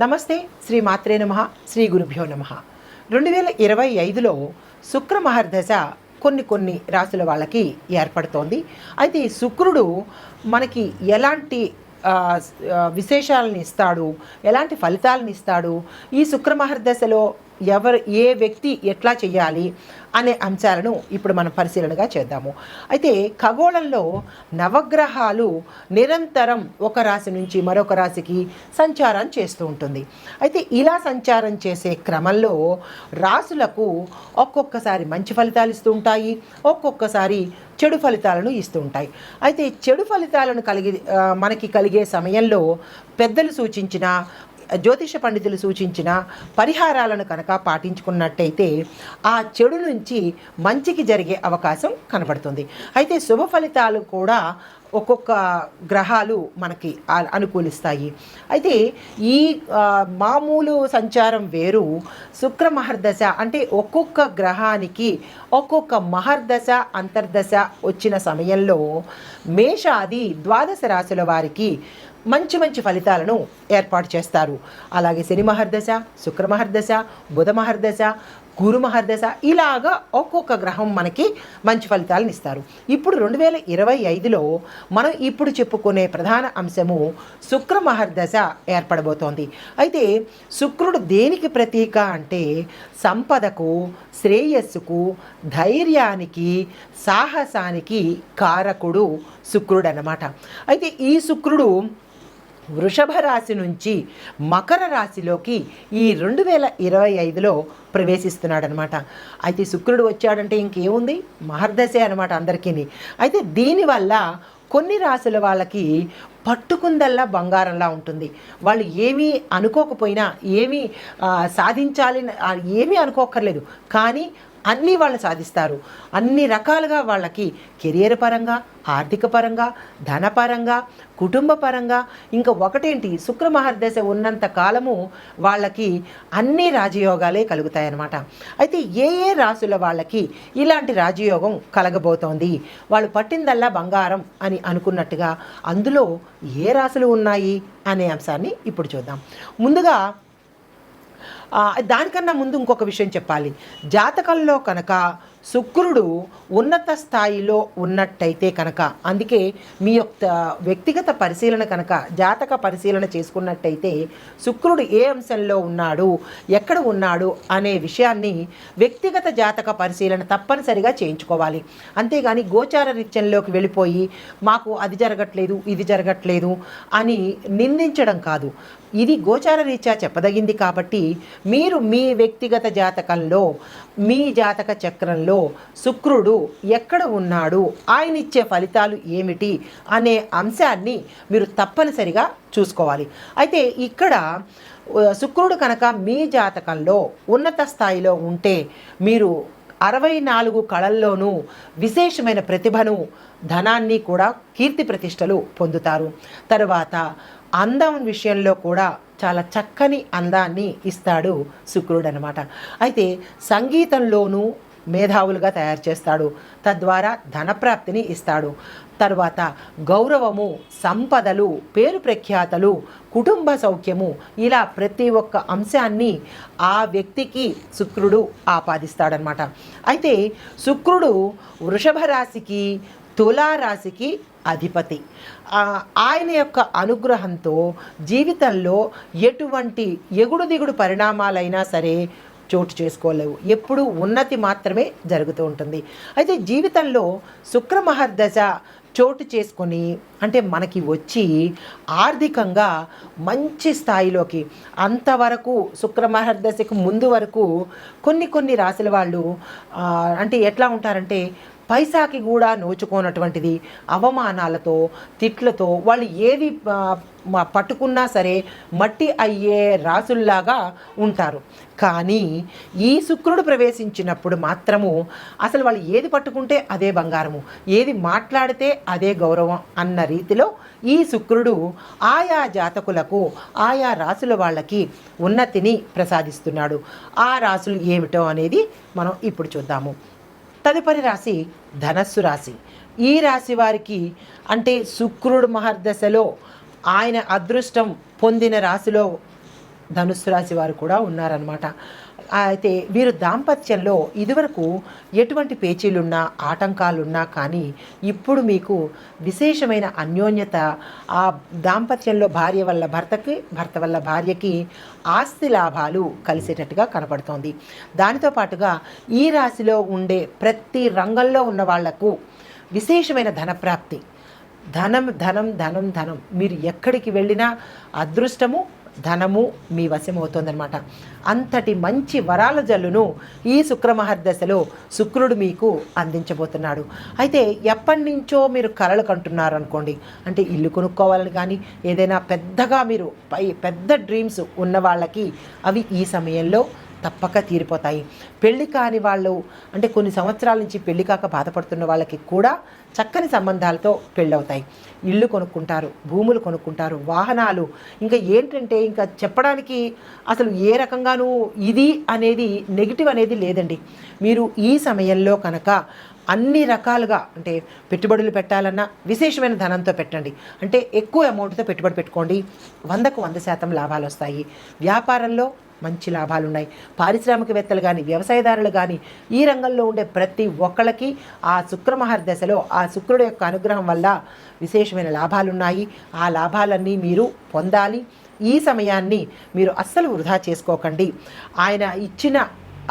నమస్తే. శ్రీ మాత్రే నమః. శ్రీ గురుభ్యో నమః. 2025లో శుక్ర మహర్దశ కొన్ని రాసుల వాళ్ళకి ఏర్పడుతోంది. అయితే ఈ శుక్రుడు మనకి ఎలాంటి విశేషాలను ఇస్తాడు, ఎలాంటి ఫలితాలను ఇస్తాడు, ఈ శుక్ర మహర్దశలో ఏ వ్యక్తి ఎట్లా చేయాలి అనే అంశాలను ఇప్పుడు మనం పరిశీలనగా చేద్దాము. అయితే ఖగోళంలో నవగ్రహాలు నిరంతరం ఒక రాశి నుంచి మరొక రాశికి సంచారం చేస్తూ ఉంటుంది. అయితే ఇలా సంచారం చేసే క్రమంలో రాసులకు ఒక్కొక్కసారి మంచి ఫలితాలు ఇస్తూ ఉంటాయి, ఒక్కొక్కసారి చెడు ఫలితాలను ఇస్తూ ఉంటాయి. అయితే చెడు ఫలితాలను మనకి కలిగే సమయంలో పెద్దలు సూచించిన, జ్యోతిష పండితులు సూచించిన పరిహారాలను కనుక పాటించుకున్నట్టయితే ఆ చెడు నుంచి మంచికి జరిగే అవకాశం కనబడుతుంది. అయితే శుభ ఫలితాలు కూడా ఒక్కొక్క గ్రహాలు మనకి అనుకూలిస్తాయి. అయితే ఈ మామూలు సంచారం వేరు, శుక్ర మహర్దశ అంటే ఒక్కొక్క గ్రహానికి ఒక్కొక్క మహర్దశ అంతర్దశ వచ్చిన సమయంలో మేషాది ద్వాదశ రాశుల వారికి మంచి ఫలితాలను ఏర్పాటు చేస్తారు. అలాగే శని మహర్దశ, శుక్ర మహర్దశ, బుధ మహర్దశ, గురు మహర్దశ ఇలాగా ఒక్కొక్క గ్రహం మనకి మంచి ఫలితాలను ఇస్తారు. ఇప్పుడు 2025లో మనం ఇప్పుడు చెప్పుకునే ప్రధాన అంశము శుక్ర మహర్దశ ఏర్పడబోతోంది. అయితే శుక్రుడు దేనికి ప్రతీక అంటే సంపదకు, శ్రేయస్సుకు, ధైర్యానికి, సాహసానికి కారకుడు శుక్రుడు అన్నమాట. అయితే ఈ శుక్రుడు వృషభ రాశి నుంచి మకర రాశిలోకి ఈ 2025లో ప్రవేశిస్తున్నాడనమాట. అయితే శుక్రుడు వచ్చాడంటే ఇంకేముంది, మహర్దశే అనమాట అందరికీ. అయితే దీనివల్ల కొన్ని రాశుల వాళ్ళకి పట్టుకుందల్లా బంగారంలా ఉంటుంది. వాళ్ళు ఏమీ అనుకోకపోయినా, ఏమీ సాధించాలి ఏమీ అనుకోక్కర్లేదు, కానీ అన్నీ వాళ్ళు సాధిస్తారు. అన్ని రకాలుగా వాళ్ళకి కెరియర్ పరంగా, ఆర్థిక పరంగా, ధనపరంగా, కుటుంబ పరంగా, ఇంకా ఒకటేంటి శుక్ర మహర్దశ ఉన్నంత కాలము వాళ్ళకి అన్ని రాజయోగాలే కలుగుతాయన్నమాట. అయితే ఏ రాశుల వాళ్ళకి ఇలాంటి రాజయోగం కలగబోతోంది, వాళ్ళు పట్టిందల్లా బంగారం అని అనుకున్నట్టుగా అందులో ఏ రాశులు ఉన్నాయి అనే అంశాన్ని ఇప్పుడు చూద్దాం. ముందుగా దానికన్నా ముందు ఇంకొక విషయం చెప్పాలి. జాతకంలో కనుక శుక్రుడు ఉన్నత స్థాయిలో ఉన్నట్టయితే కనుక, అందుకే మీ యొక్క వ్యక్తిగత పరిశీలన కనుక జాతక పరిశీలన చేసుకున్నట్టయితే శుక్రుడు ఏ అంశంలో ఉన్నాడు, ఎక్కడ ఉన్నాడు అనే విషయాన్ని వ్యక్తిగత జాతక పరిశీలన తప్పనిసరిగా చేయించుకోవాలి. అంతేగాని గోచార రీత్యంలోకి వెళ్ళిపోయి మాకు అది జరగట్లేదు, ఇది జరగట్లేదు అని నిందించడం కాదు. ఇది గోచార రీత్యా చెప్పదగింది కాబట్టి మీరు మీ వ్యక్తిగత జాతకంలో, మీ జాతక చక్రంలో శుక్రుడు ఎక్కడ ఉన్నాడు, ఆయన ఇచ్చే ఫలితాలు ఏమిటి అనే అంశాన్ని మీరు తప్పనిసరిగా చూసుకోవాలి. అయితే ఇక్కడ శుక్రుడు కనుక మీ జాతకంలో ఉన్నత స్థాయిలో ఉంటే మీరు 64 కళల్లోనూ విశేషమైన ప్రతిభను, ధనాన్ని కూడా, కీర్తి ప్రతిష్టలు పొందుతారు. తర్వాత అందం విషయంలో కూడా చాలా చక్కని అందాన్ని ఇస్తాడు శుక్రుడు అనమాట. అయితే సంగీతంలోనూ మేధావులుగా తయారు చేస్తాడు, తద్వారా ధనప్రాప్తిని ఇస్తాడు. తర్వాత గౌరవము, సంపదలు, పేరు ప్రఖ్యాతలు, కుటుంబ సౌఖ్యము, ఇలా ప్రతి ఒక్క అంశాన్ని ఆ వ్యక్తికి శుక్రుడు ఆపాదిస్తాడనమాట. అయితే శుక్రుడు వృషభ రాశికి, తులారాశికి అధిపతి. ఆయన యొక్క అనుగ్రహంతో జీవితంలో ఎటువంటి ఎగుడు దిగుడు పరిణామాలైనా సరే చోటు చేసుకోలేవు, ఎప్పుడూ ఉన్నతి మాత్రమే జరుగుతూ ఉంటుంది. అయితే జీవితంలో శుక్ర మహర్దశ చోటు చేసుకొని అంటే మనకి వచ్చి ఆర్థికంగా మంచి స్థాయిలోకి, అంతవరకు శుక్ర మహర్దశకు ముందు వరకు కొన్ని రాశుల వాళ్ళు అంటే ఎట్లా ఉంటారంటే పైసాకి కూడా నోచుకోనటువంటిది, అవమానాలతో, తిట్లతో వాళ్ళు ఏది పట్టుకున్నా సరే మట్టి అయ్యే రాసుల్లాగా ఉంటారు. కానీ ఈ శుక్రుడు ప్రవేశించినప్పుడు మాత్రము అసలు వాళ్ళు ఏది పట్టుకుంటే అదే బంగారము, ఏది మాట్లాడితే అదే గౌరవం అన్న రీతిలో ఈ శుక్రుడు ఆయా జాతకులకు, ఆయా రాసుల వాళ్ళకి ఉన్నతిని ప్రసాదిస్తున్నాడు. ఆ రాసులు ఏమిటో అనేది మనం ఇప్పుడు చూద్దాము. తదుపరి రాశి ధనస్సు రాశి. ఈ రాశి వారికి అంటే శుక్రుడు మహర్దశలో ఆయన అదృష్టం పొందిన రాశిలో ధనుస్సు రాశి వారు కూడా ఉన్నారనమాట. అయితే వీరు దాంపత్యంలో ఇదివరకు ఎటువంటి పేచీలున్నా ఆటంకాలున్నా కానీ ఇప్పుడు మీకు విశేషమైన అన్యోన్యత, ఆ దాంపత్యంలో భార్య వల్ల భర్తకి, భర్త వల్ల భార్యకి ఆస్తి లాభాలు కలిసేటట్టుగా కనపడుతోంది. దానితో పాటుగా ఈ రాశిలో ఉండే ప్రతి రంగంలో ఉన్న వాళ్లకు విశేషమైన ధనప్రాప్తి, ధనం ధనం ధనం ధనం, మీరు ఎక్కడికి వెళ్ళినా అదృష్టము ధనము మీ వశమవుతోందనమాట. అంతటి మంచి వరాల జల్లును ఈ శుక్రమహర్దశలో శుక్రుడు మీకు అందించబోతున్నాడు. అయితే ఎప్పటి నుంచో మీరు కలలు కంటున్నారు అనుకోండి, అంటే ఇల్లు కొనుక్కోవాలని కానీ ఏదైనా పెద్దగా మీరు పెద్ద డ్రీమ్స్ ఉన్న వాళ్ళకి అవి ఈ సమయంలో తప్పక తీరిపోతాయి. పెళ్లి కాని వాళ్ళు, అంటే కొన్ని సంవత్సరాల నుంచి పెళ్లి కాక బాధపడుతున్న వాళ్ళకి కూడా చక్కని సంబంధాలతో పెళ్ళవుతాయి. ఇల్లు కొనుక్కుంటారు, భూములు కొనుక్కుంటారు, వాహనాలు, ఇంకా ఏంటంటే ఇంకా చెప్పడానికి అసలు ఏ రకంగానూ ఇది అనేది నెగిటివ్ అనేది లేదండి. మీరు ఈ సమయంలో కనుక అన్ని రకాలుగా, అంటే పెట్టుబడులు పెట్టాలన్నా విశేషమైన ధనంతో పెట్టండి, అంటే ఎక్కువ అమౌంట్తో పెట్టుబడి పెట్టుకోండి, 100కు 100% లాభాలు వస్తాయి. వ్యాపారంలో మంచి లాభాలు ఉన్నాయి. పారిశ్రామికవేత్తలు కానీ, వ్యవసాయదారులు కానీ, ఈ రంగంలో ఉండే ప్రతి ఒక్కళ్ళకి ఆ శుక్రమహర్దశలో ఆ శుక్రుడు యొక్క అనుగ్రహం వల్ల విశేషమైన లాభాలు ఉన్నాయి. ఆ లాభాలన్నీ మీరు పొందాలి. ఈ సమయాన్ని మీరు అస్సలు వృధా చేసుకోకండి. ఆయన ఇచ్చిన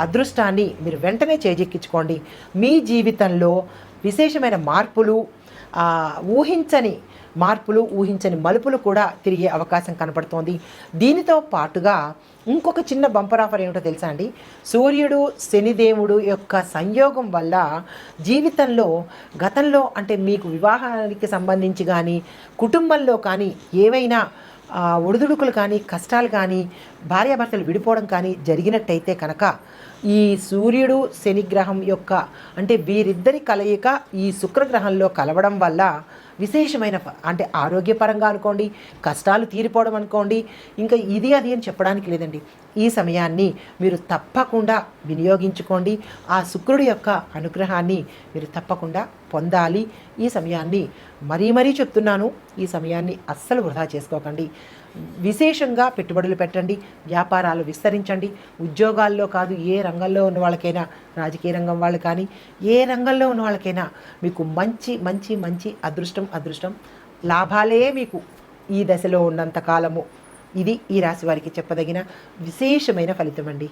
అదృష్టాన్ని మీరు వెంటనే చేజెక్కించుకోండి. మీ జీవితంలో విశేషమైన మార్పులు, ఊహించని మార్పులు, ఊహించని మలుపులు కూడా తిరిగే అవకాశం కనపడుతోంది. దీనితో పాటుగా ఇంకొక చిన్న బంపర్ ఆఫర్ ఏమిటో తెలుసా అండి? సూర్యుడు శనిదేవుడు యొక్క సంయోగం వల్ల జీవితంలో గతంలో, అంటే మీకు వివాహానికి సంబంధించి కానీ, కుటుంబంలో కానీ ఏవైనా ఒడిదుడుకులు కానీ, కష్టాలు కానీ, భార్యాభర్తలు విడిపోవడం కానీ జరిగినట్టయితే కనుక ఈ సూర్యుడు శనిగ్రహం యొక్క, అంటే వీరిద్దరి కలయిక ఈ శుక్రగ్రహంలో కలవడం వల్ల విశేషమైన, అంటే ఆరోగ్యపరంగా అనుకోండి, కష్టాలు తీరిపోవడం అనుకోండి, ఇంకా ఇది అది అని చెప్పడానికి లేదండి. ఈ సమయాన్ని మీరు తప్పకుండా వినియోగించుకోండి. ఆ శుక్రుడి యొక్క అనుగ్రహాన్ని మీరు తప్పకుండా పొందాలి. ఈ సమయాన్ని మరీ మరీ చెప్తున్నాను, ఈ సమయాన్ని అస్సలు వృధా చేసుకోకండి. విశేషంగా పెట్టుబడులు పెట్టండి, వ్యాపారాలు విస్తరించండి. ఉద్యోగాల్లో కాదు, ఏ రంగంలో ఉన్న వాళ్ళకైనా, రాజకీయ రంగం వాళ్ళు కానీ, ఏ రంగంలో ఉన్న వాళ్ళకైనా మీకు మంచి మంచి మంచి అదృష్టం లాభాలే మీకు ఈ దశలో ఉన్నంత కాలము. ఇది ఈ రాశి వారికి చెప్పదగిన విశేషమైన ఫలితం అండి.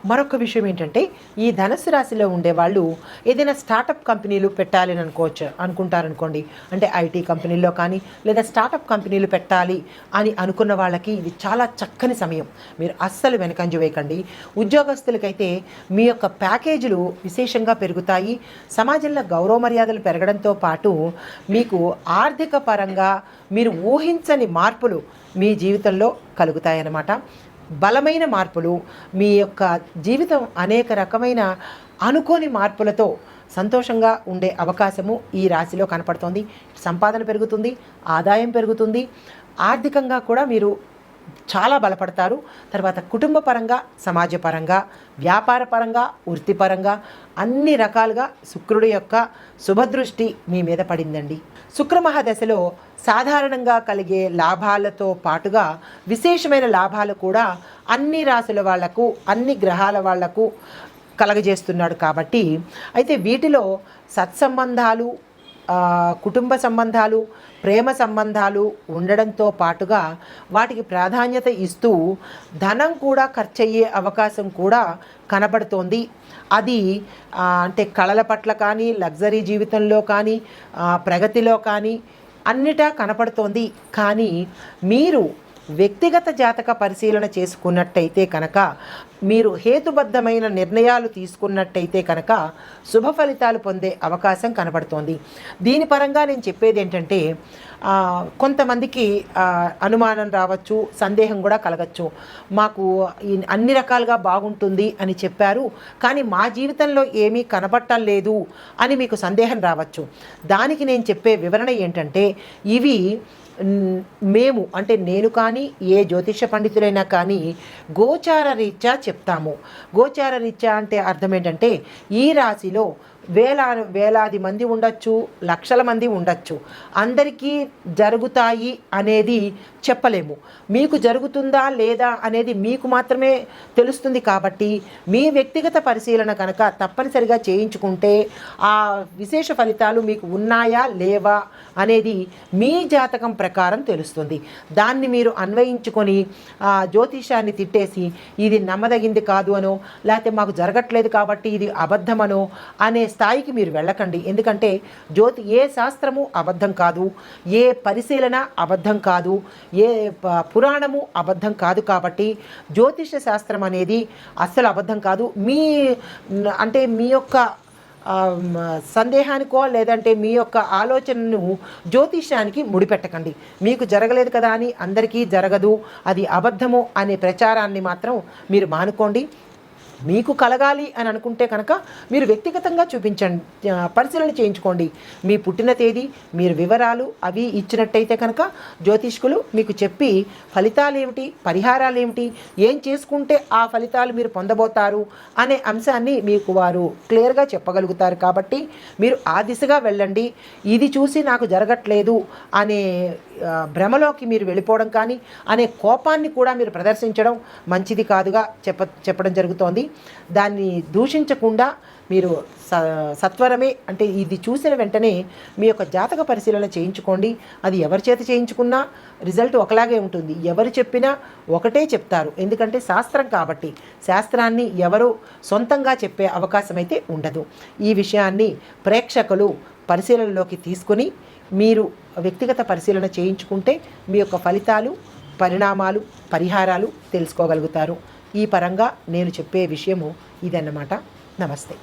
మరొక విషయం ఏంటంటే, ఈ ధనుస్సు రాశిలో ఉండేవాళ్ళు ఏదైనా స్టార్టప్ కంపెనీలు పెట్టాలని అనుకుంటారనుకోండి, అంటే ఐటీ కంపెనీల్లో కానీ లేదా స్టార్టప్ కంపెనీలు పెట్టాలి అని అనుకున్న వాళ్ళకి ఇది చాలా చక్కని సమయం. మీరు అస్సలు వెనకంజ వేయకండి. ఉద్యోగస్తులకైతే మీ యొక్క ప్యాకేజీలు విశేషంగా పెరుగుతాయి. సమాజంలో గౌరవ మర్యాదలు పెరగడంతో పాటు మీకు ఆర్థిక పరంగా మీరు ఊహించని మార్పులు మీ జీవితంలో కలుగుతాయన్నమాట. బలమైన మార్పులు, మీ యొక్క జీవితం అనేక రకమైన అనుకోని మార్పులతో సంతోషంగా ఉండే అవకాశము ఈ రాశిలో కనపడుతోంది. సంపాదన పెరుగుతుంది, ఆదాయం పెరుగుతుంది, ఆర్థికంగా కూడా మీరు చాలా బలపడతారు. తర్వాత కుటుంబ పరంగా, సమాజపరంగా, వ్యాపార పరంగా, వృత్తిపరంగా అన్ని రకాలుగా శుక్రుడి యొక్క శుభదృష్టి మీ మీద పడిందండి. శుక్రమహాదశలో సాధారణంగా కలిగే లాభాలతో పాటుగా విశేషమైన లాభాలు కూడా అన్ని రాశుల వాళ్లకు, అన్ని గ్రహాల వాళ్లకు కలగజేస్తున్నాడు. కాబట్టి అయితే వీటిలో సత్సంబంధాలు, కుటుంబ సంబంధాలు, ప్రేమ సంబంధాలు ఉండడంతో పాటుగా వాటికి ప్రాధాన్యత ఇస్తూ ధనం కూడా ఖర్చయ్యే అవకాశం కూడా కనబడుతోంది. అది అంటే కళల పట్ల కానీ, లగ్జరీ జీవితంలో కానీ, ప్రగతిలో కానీ అన్నిటా కనపడుతోంది. కానీ మీరు వ్యక్తిగత జాతక పరిశీలన చేసుకున్నట్టయితే కనుక, మీరు హేతుబద్ధమైన నిర్ణయాలు తీసుకున్నట్టయితే కనుక శుభ ఫలితాలు పొందే అవకాశం కనబడుతోంది. దీని పరంగా నేను చెప్పేది ఏంటంటే, కొంతమందికి అనుమానం రావచ్చు, సందేహం కూడా కలగచ్చు. మాకు అన్ని రకాలుగా బాగుంటుంది అని చెప్పారు, కానీ మా జీవితంలో ఏమీ కనబడటం లేదు అని మీకు సందేహం రావచ్చు. దానికి నేను చెప్పే వివరణ ఏంటంటే, ఇవి మేము, అంటే నేను కానీ ఏ జ్యోతిష పండితులైనా కానీ గోచార రీత్యా చెప్తాము. గోచార రీత్యా అంటే అర్థం ఏంటంటే, ఈ రాశిలో వేలాది మంది ఉండొచ్చు, లక్షల మంది ఉండొచ్చు. అందరికీ జరుగుతాయి అనేది చెప్పలేము. మీకు జరుగుతుందా లేదా అనేది మీకు మాత్రమే తెలుస్తుంది. కాబట్టి మీ వ్యక్తిగత పరిశీలన కనుక తప్పనిసరిగా చేయించుకుంటే ఆ విశేష ఫలితాలు మీకు ఉన్నాయా లేవా అనేది మీ జాతకం ప్రకారం తెలుస్తుంది. దాన్ని మీరు అన్వయించుకొని జ్యోతిషాన్ని తిట్టేసి ఇది నమ్మదగింది కాదు అనో, లేకపోతే మాకు జరగట్లేదు కాబట్టి ఇది అబద్ధమనో అనే స్థాయికి మీరు వెళ్ళకండి. ఎందుకంటే ఏ శాస్త్రము అబద్ధం కాదు, ఏ పరిశీలన అబద్ధం కాదు, ఏ పురాణము అబద్ధం కాదు. కాబట్టి జ్యోతిష శాస్త్రం అనేది అస్సలు అబద్ధం కాదు. మీ యొక్క సందేహానికో లేదంటే మీ యొక్క ఆలోచనను జ్యోతిష్యానికి ముడిపెట్టకండి. మీకు జరగలేదు కదా అని అందరికీ జరగదు, అది అబద్ధము అనే ప్రచారాన్ని మాత్రం మీరు మానుకోండి. మీకు కలగాలి అని అనుకుంటే కనుక మీరు వ్యక్తిగతంగా పరిశీలన చేయించుకోండి. మీ పుట్టిన తేదీ, మీరు వివరాలు అవి ఇచ్చినట్టయితే కనుక జ్యోతిష్కులు మీకు చెప్పి ఫలితాలు ఏమిటి, పరిహారాలు ఏమిటి, ఏం చేసుకుంటే ఆ ఫలితాలు మీరు పొందబోతారు అనే అంశాన్ని మీకు వారు క్లియర్గా చెప్పగలుగుతారు. కాబట్టి మీరు ఆ దిశగా వెళ్ళండి. ఇది చూసి నాకు జరగట్లేదు అనే భ్రమలోకి మీరు వెళ్ళిపోవడం కానీ, అనే కోపాన్ని కూడా మీరు ప్రదర్శించడం మంచిది కాదుగా చెప్పడం జరుగుతోంది. దాన్ని దూషించకుండా మీరు సత్వరమే, అంటే ఇది చూసిన వెంటనే మీ యొక్క జాతక పరిశీలన చేయించుకోండి. అది ఎవరి చేత చేయించుకున్నా రిజల్ట్ ఒకలాగే ఉంటుంది. ఎవరు చెప్పినా ఒకటే చెప్తారు. ఎందుకంటే శాస్త్రం కాబట్టి శాస్త్రాన్ని ఎవరు సొంతంగా చెప్పే అవకాశం అయితే ఉండదు. ఈ విషయాన్ని ప్రేక్షకులు పరిశీలనలోకి తీసుకుని మీరు వ్యక్తిగత పరిశీలన చేయించుకుంటే మీ యొక్క ఫలితాలు, పరిణామాలు, పరిహారాలు తెలుసుకోగలుగుతారు. ఈ పరంగా నేను చెప్పే విషయము ఇదన్నమాట. నమస్తే.